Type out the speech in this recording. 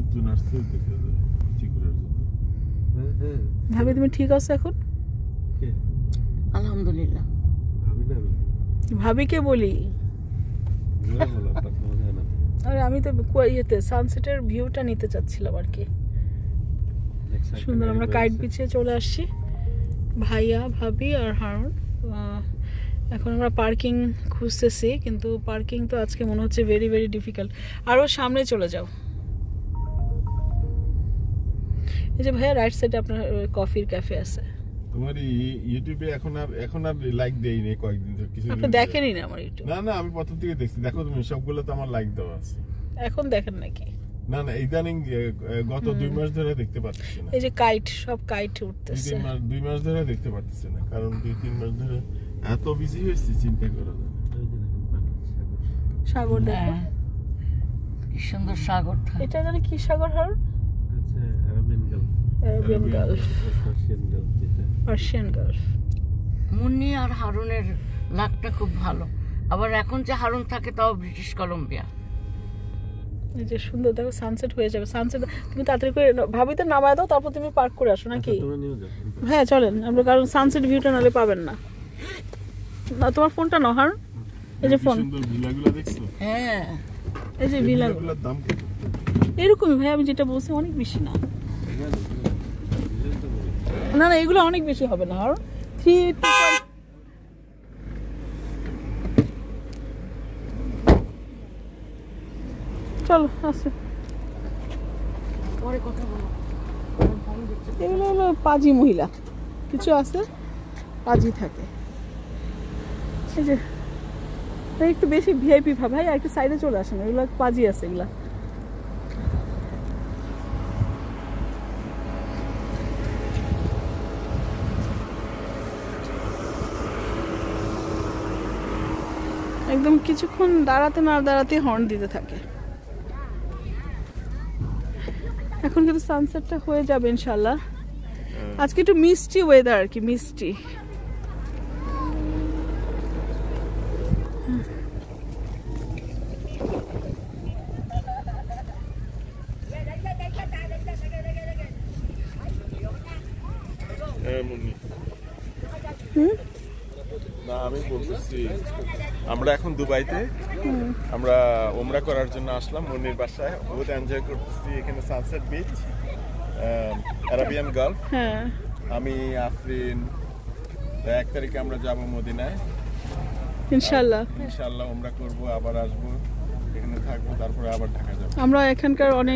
লোকজন আসছে চিকুরের জন্য। ভাবি তুমি ঠিক আছো এখন? আলহামদুলিল্লাহ। ভাবিকে বলি। আরে আমি তো ইয়েতে সানসেটের ভিউটা নিতে চাচ্ছিলাম আর কি। সুন্দর। আমরা কাইট বিচে চলে আসছি, ভাইয়া, ভাবি আর হারুন। এখন আমরা পার্কিং খুঁজতেছি, কিন্তু পার্কিং তো আজকে মনে হচ্ছে ভেরি ভেরি ডিফিকাল্ট। আরও সামনে চলে যাও। এই যে ভাইয়া রাইট সাইডে আপনার কফির ক্যাফে আছে। তোমার ইউটিউবে এখন আর লাইক দেইনি কয়েকদিন ধরে। কিছু আপনি দেখেনই না আমার ইউটিউব? না আমি প্রথম থেকে দেখছি। দেখো তুমি সবগুলো তো আমার লাইক দেওয়া আছে। এখন দেখেন নাকি? না ইদানিং গত 2 মাস ধরে দেখতে পাচ্ছি না। এই যে কাইট, সব কাইট উঠতেছে। 2 মাস ধরে দেখতে পাচ্ছি না, কারণ 2-3 মাস ধরে এত বিজি হয়েছি, চিন্তা করো না। সাগর দেখো কি সুন্দর সাগর। এটা জানি কি সাগর Harun? Arabian Gulf, Persian Gulf. Munni আর হারুনের লাকটা খুব ভালো। আবার এখন যে হারুন থাকে তাও ব্রিটিশ কলম্বিয়া। এই যে সুন্দর দেখো, সানসেট হয়ে যাবে। সানসেট তুমি তাড়াতাড়ি করে ভাবিতে নামায় দাও, তারপর তুমি পার্ক করে আসো নাকি? হ্যাঁ চলেন আমরা, কারণ সানসেট ভিউটা নালে পাবেন না। না তোমার ফোনটা নাও হারুন। এই যে ফোন। সুন্দর ভিলাগুলো দেখছো? হ্যাঁ এই যে ভিলাগুলোর দাম কত? এরকমই ভাই, আমি যেটা বলছি অনেক বেশি না। না এগুলো অনেক বেশি হবে না হারুন। 3 চলো আসো। পরে কথা বলো। এগুলো হলো পাজি মহিলা, কিছু আছে পাজি থাকে। এই যে একটু বেশি ভিআইপি ভাব। ভাই একটু সাইডে চলে আসেন, এগুলো পাজি আছে এগুলা। একদম কিছুক্ষণ দাঁড়াতে না দাঁড়াতে হর্ন দিতে থাকে। এখন কিন্তু সানসেটটা হয়ে যাবে ইনশাল্লাহ। আজকে একটু মিষ্টি ওয়েদার আর কি, মিষ্টি। না আমি বলতেছি আমরা এখন দুবাইতে, আমরা ওমরা করার জন্য আসলাম মুন্নির বাসায়। বহুত এনজয় করতেছি এখানে, সানসেট বিচ, আরাবিয়ান গালফ। হ্যাঁ আমি আফরিন 1 তারিখে আমরা যাব মদিনায় ইনশাল্লাহ। ওমরা করব, আবার আসবো, এখানে থাকবো, তারপরে আবার ঢাকা যাব। আমরা এখানকার অনেক